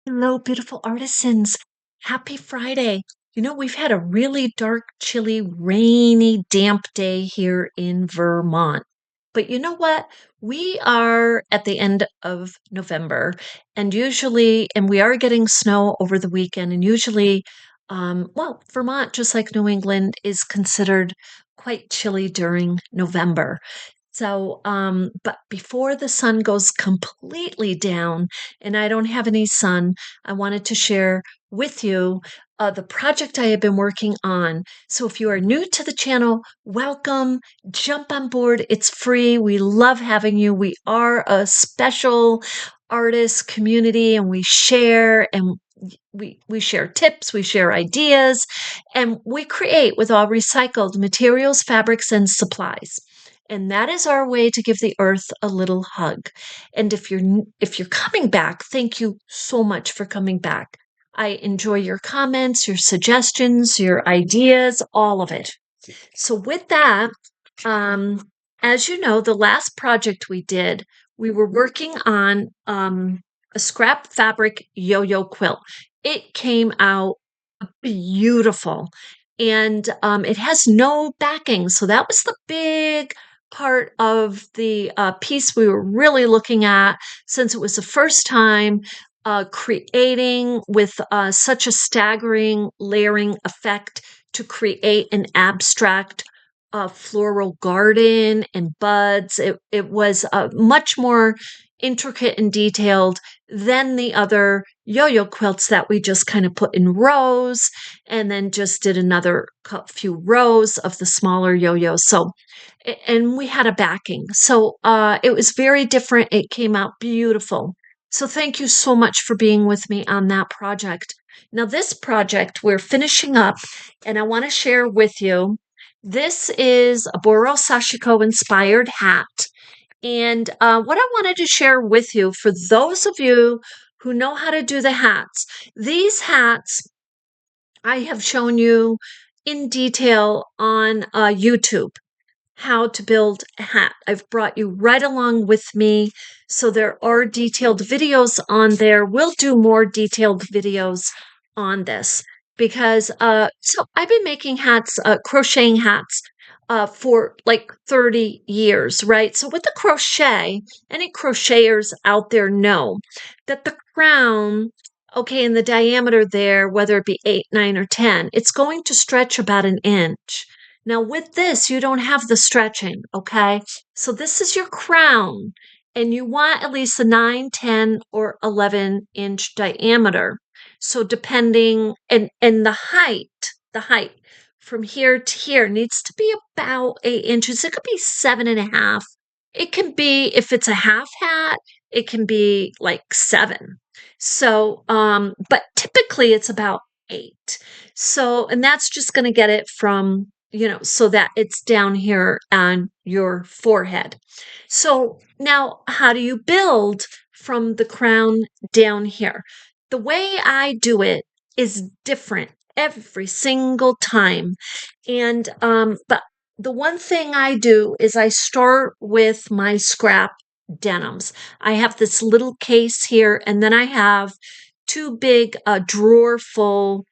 Hello, beautiful artisans. Happy Friday. We've had a really dark, chilly, rainy, damp day here in Vermont. But you know what? We are at the end of November, and we are getting snow over the weekend, and usually, Vermont, just like New England, is considered quite chilly during November. But before the sun goes completely down, and I don't have any sun, I wanted to share with you the project I have been working on. So if you are new to the channel, welcome, jump on board. It's free. We love having you. We are a special artist community and we share tips, we share ideas, and we create with all recycled materials, fabrics, and supplies. And that is our way to give the earth a little hug. And if you're coming back, thank you so much for coming back. I enjoy your comments, your suggestions, your ideas, all of it. So with that, um, as you know, the last project we did, we were working on a scrap fabric yo-yo quilt. It came out beautiful, and it has no backing. So that was the big part of the piece we were really looking at, since it was the first time creating with such a staggering layering effect to create an abstract floral garden and buds. It was much more intricate and detailed than the other yo-yo quilts that we just kind of put in rows and then just did another few rows of the smaller yo-yos. And we had a backing. So it was very different. It came out beautiful. So thank you so much for being with me on that project. Now, this project we're finishing up, and I want to share with you. This is a Boro-Sashiko inspired hat. And what I wanted to share with you, for those of you who know how to do the hats, these hats I have shown you in detail on YouTube how to build a hat. I've brought you right along with me. So there are detailed videos on there. We'll do more detailed videos on this because so I've been making hats, crocheting hats for like 30 years, right? So with the crochet, any crocheters out there know that the crown, okay, and the diameter there, whether it be 8, 9, or 10, it's going to stretch about an inch. Now, with this, you don't have the stretching, okay? So this is your crown, and you want at least a 9, 10, or 11-inch diameter. So depending, and the height from here to here needs to be about 8 inches. It could be 7.5. It can be, if it's a half hat, it can be like 7. So, but typically it's about 8. So, and that's just going to get it from, so that it's down here on your forehead. So now, how do you build from the crown down here? The way I do it is different every single time. And, but the one thing I do is I start with my scrap denims. I have this little case here, and then I have two big drawer full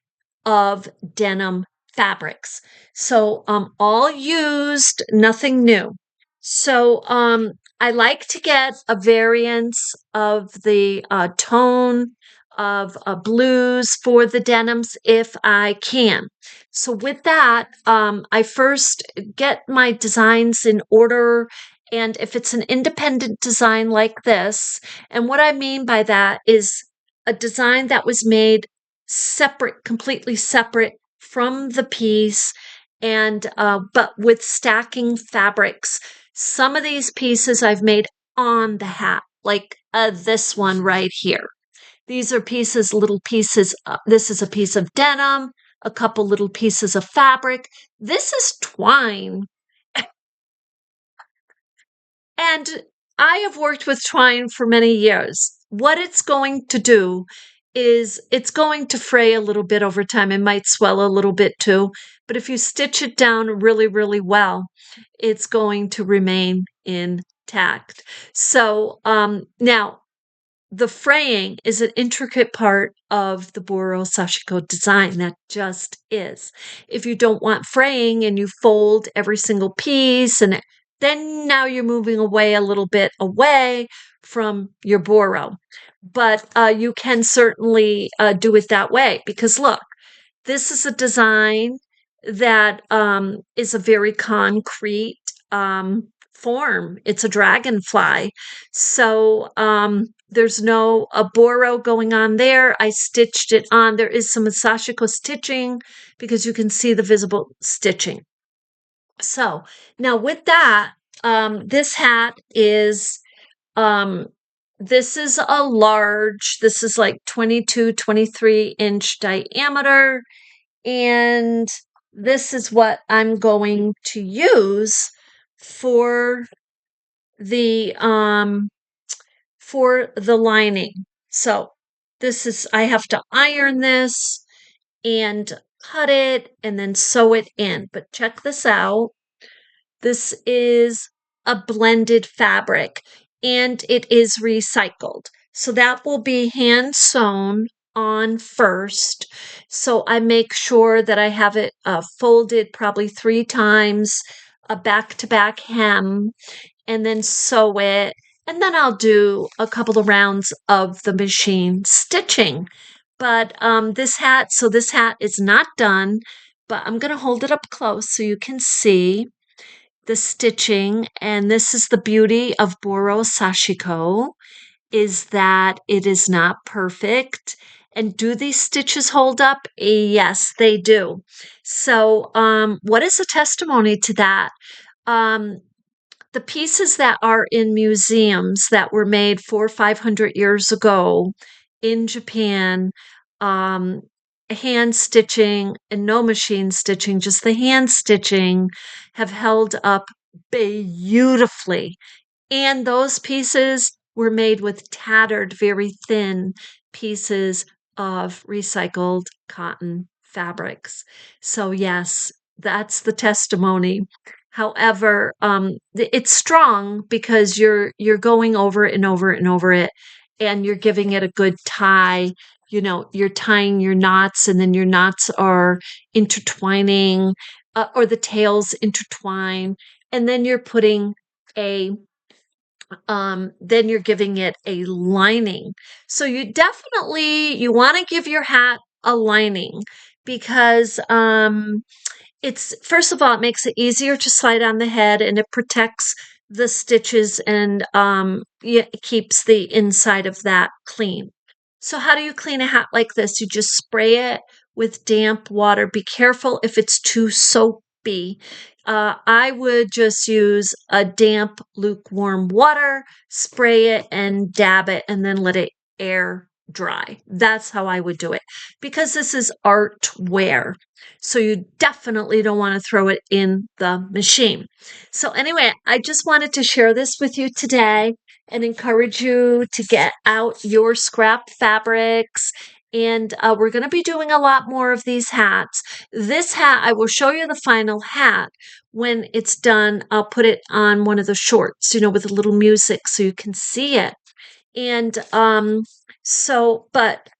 of denim fabrics. So all used, nothing new. So I like to get a variance of the tone of blues for the denims if I can. So with that, I first get my designs in order. And if it's an independent design like this, and what I mean by that is a design that was made separate, completely separate from the piece, and but with stacking fabrics. Some of these pieces I've made on the hat, like this one right here. These are pieces, little pieces. This is a piece of denim, a couple little pieces of fabric. This is twine. And I have worked with twine for many years. What it's going to do is it's going to fray a little bit over time. It might swell a little bit too, but if you stitch it down really, really well, it's going to remain intact. So now the fraying is an intricate part of the Boro-Sashiko design. That just is. If you don't want fraying and you fold every single piece, and then now you're moving away a little bit away from your Boro. But you can certainly do it that way because look, this is a design that is a very concrete form. It's a dragonfly. So there's no a boro going on there. I stitched it on. There is some Sashiko stitching because you can see the visible stitching. So now with that, this hat is um, this is a large, this is like 22, 23-inch diameter. And this is what I'm going to use for the lining. So this is, I have to iron this and cut it and then sew it in. But check this out. This is a blended fabric and it is recycled. So that will be hand sewn on first. So I make sure that I have it folded probably 3 times, a back-to-back hem, and then sew it. And then I'll do a couple of rounds of the machine stitching. But this hat is not done, but I'm going to hold it up close so you can see the stitching. And this is the beauty of Boro-Sashiko, is that it is not perfect. And do these stitches hold up? Yes, they do. So what is a testimony to that? Um, the pieces that are in museums that were made 400 or 500 years ago in Japan, um, hand stitching and no machine stitching, just the hand stitching, have held up beautifully. And those pieces were made with tattered, very thin pieces of recycled cotton fabrics. So, yes, that's the testimony. However, it's strong because you're going over it and over it and over it, and you're giving it a good tie. You know, you're tying your knots, and then your knots are intertwining, or the tails intertwine, and then you're putting a then you're giving it a lining. So you want to give your hat a lining because it's, first of all, it makes it easier to slide on the head and it protects the stitches and it keeps the inside of that clean. So how do you clean a hat like this? You just spray it with damp water. Be careful if it's too soapy. I would just use a damp, lukewarm water, spray it and dab it, and then let it air dry. That's how I would do it because this is art wear. So you definitely don't want to throw it in the machine. So anyway, I just wanted to share this with you today and encourage you to get out your scrap fabrics. And we're going to be doing a lot more of these hats. This hat, I will show you the final hat when it's done. I'll put it on one of the shorts, with a little music so you can see it. And well,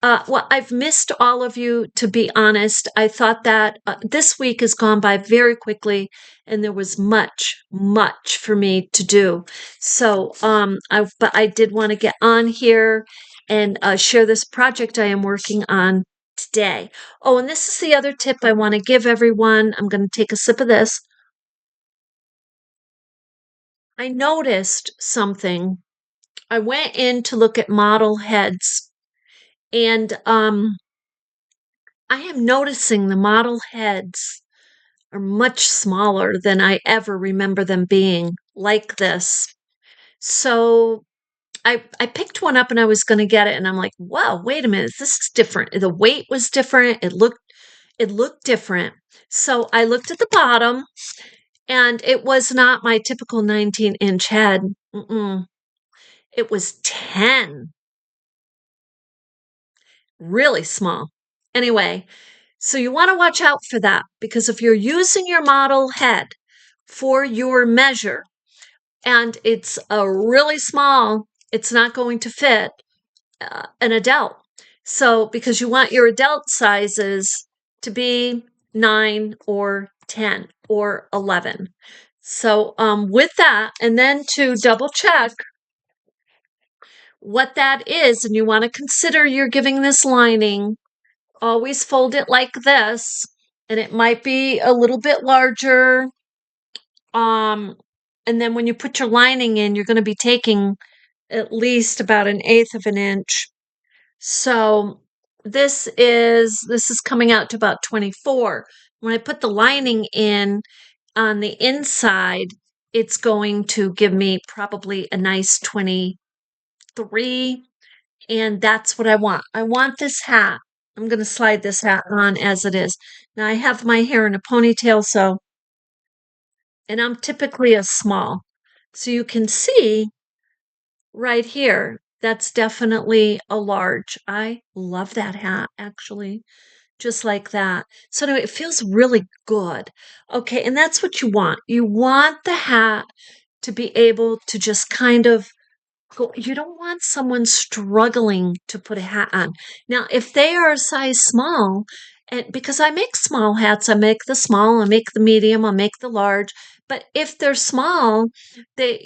I've missed all of you, to be honest. I thought that this week has gone by very quickly and there was much, much for me to do. So, but I did want to get on here and share this project I am working on today. Oh, and this is the other tip I want to give everyone. I'm going to take a sip of this. I noticed something. I went in to look at model heads, and I am noticing the model heads are much smaller than I ever remember them being, like this. So I picked one up and I was going to get it, and I'm like, wow, wait a minute, this is different. The weight was different. It looked different. So I looked at the bottom, and it was not my typical 19-inch head. It was 10. Really small. Anyway, so you want to watch out for that because if you're using your model head for your measure and it's a really small, it's not going to fit. an adult. So, because you want your adult sizes to be 9 or 10 or 11. So, with that, and then to double check what that is, and you want to consider you're giving this lining, always fold it like this, and it might be a little bit larger. And then when you put your lining in, you're going to be taking at least about 1/8 of an inch. So this is coming out to about 24. When I put the lining in on the inside, it's going to give me probably a nice 23. And that's what I want. I want this hat. I'm going to slide this hat on as it is. Now I have my hair in a ponytail, and I'm typically a small. So you can see right here, that's definitely a large. I love that hat, actually, just like that. So anyway, it feels really good. Okay, and that's what you want. You want the hat to be able to just kind of go. You don't want someone struggling to put a hat on. Now, if they are a size small, and because I make small hats, I make the small, I make the medium, I make the large. But if they're small, they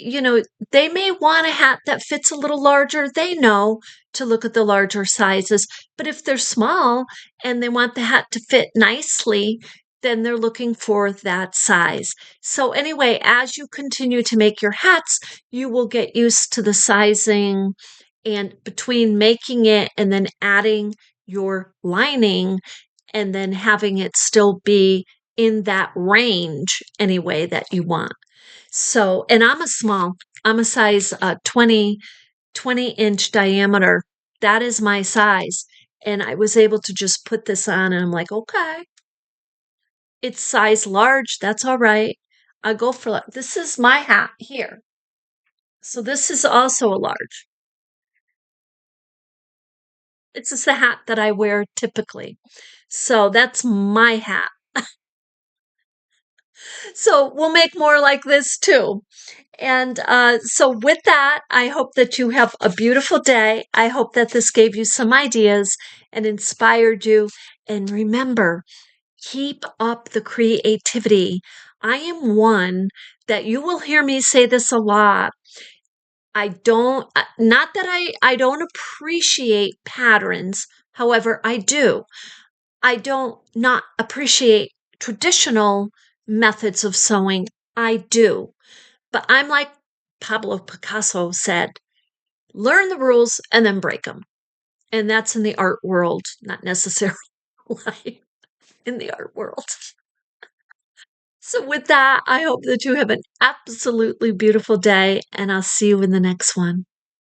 may want a hat that fits a little larger. They know to look at the larger sizes. But if they're small and they want the hat to fit nicely, then they're looking for that size. So anyway, as you continue to make your hats, you will get used to the sizing, and between making it and then adding your lining and then having it still be in that range anyway that you want. So, and I'm a small, I'm a size 20-inch diameter. That is my size. And I was able to just put this on, and I'm like, okay, it's size large. That's all right. I'll go for this is my hat here. So this is also a large. It's just the hat that I wear typically. So that's my hat. So we'll make more like this too. And so, with that, I hope that you have a beautiful day. I hope that this gave you some ideas and inspired you. And remember, keep up the creativity. I am one that you will hear me say this a lot. I don't, not that I don't appreciate patterns. However, I do. I don't not appreciate traditional methods of sewing. I do. But I'm like Pablo Picasso said, learn the rules and then break them. And that's in the art world, not necessarily in the art world. So, with that, I hope that you have an absolutely beautiful day, and I'll see you in the next one.